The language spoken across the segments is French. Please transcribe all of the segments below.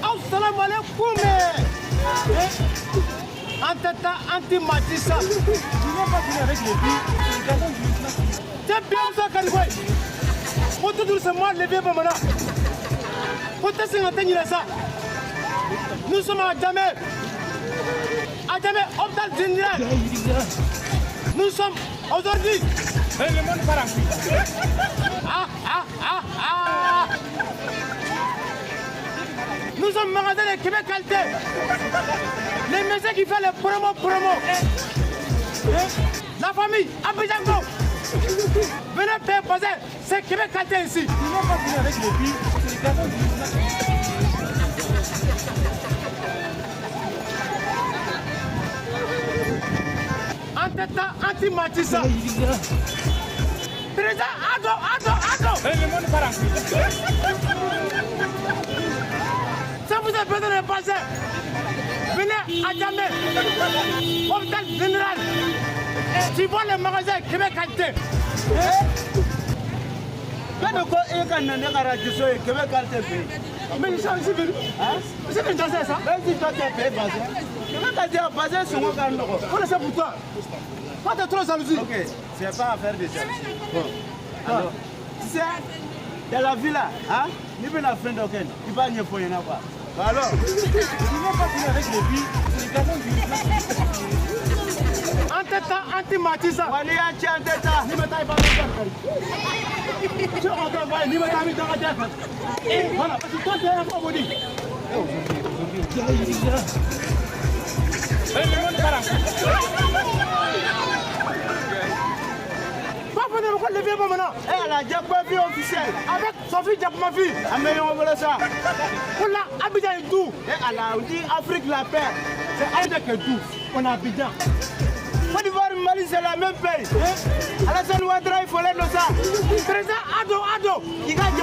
Assalamu alaikum. Antata anti-matissa. Tu n'as pas fini avec les filles. T'es bien ça, Cariboué. Faut tout doucement lever pour maintenant. Faut te sentir ça. Nous sommes à Djamé. À Djamé, hôpital général. Nous sommes aujourd'hui. Nous sommes magasin de Québec Qualité. Les messieurs qui font les promos. La famille Abidjango. Venez faire passer. C'est Québec Qualité ici. Tu n'as pas fini avec les filles. Antata anti-matissa. Président Ado. Ça vous a besoin de passer. Venez à Djamé. Hôpital général. Tu vois le magasin Québec Qualité. Mais ils sont ici venus. C'est une danse ça. Mais toi tu as payé basé. Québec Qualité a basé sur mon canot. On le sait pour toi. Pas de trop jalousie. Ok, c'est pas affaire de jalousie. Bon. Alors, tu sais, dans la ville là, hein, ni bien la fin d'aucun, tu vas n'y avoir pas. Alors, tu n'as pas fini avec les filles, les garçons du Antata anti-matissa. Wali Antata. Ni me taille pas dans la tête. Tu entends pas, ni me taille dans la tête. Voilà, parce que toi tu es un faux body. Lever maintenant. Elle a déjà pas vu officiel. Avec Sophie Diapmafi. Amélion voilà ça. On a Abidjan et tout. Et elle a dit Afrique la paix. C'est Abidjan que tout. On a Abidjan. Côte d'Ivoire et Mali c'est la même pays. Alassane Ouattara il faut l'aider ça. Président Ado. Il gagne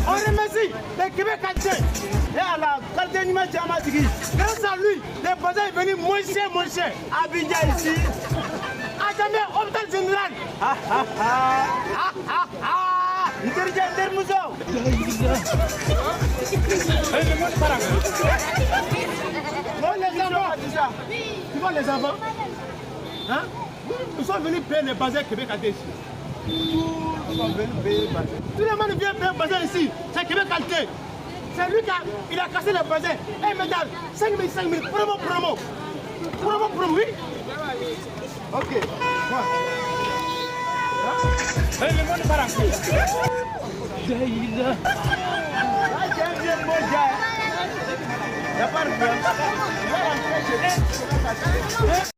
on remercie le Québec Qualité. Et à la qualité numéro Djamatigi. Grâce à lui, les bazars est venu moins cher. Abidjan ici. À Djamé, hôpital général. Tu vois les enfants? Hein? Nous sommes venus payer les bazars Québec Qualité ici. Tout le monde vient payer le bazar ici. C'est Québec Qualité. C'est lui qui a cassé le bazar. Et mesdames, 5 000, promo. Promo, oui. Ok. Il n'y a pas de problème.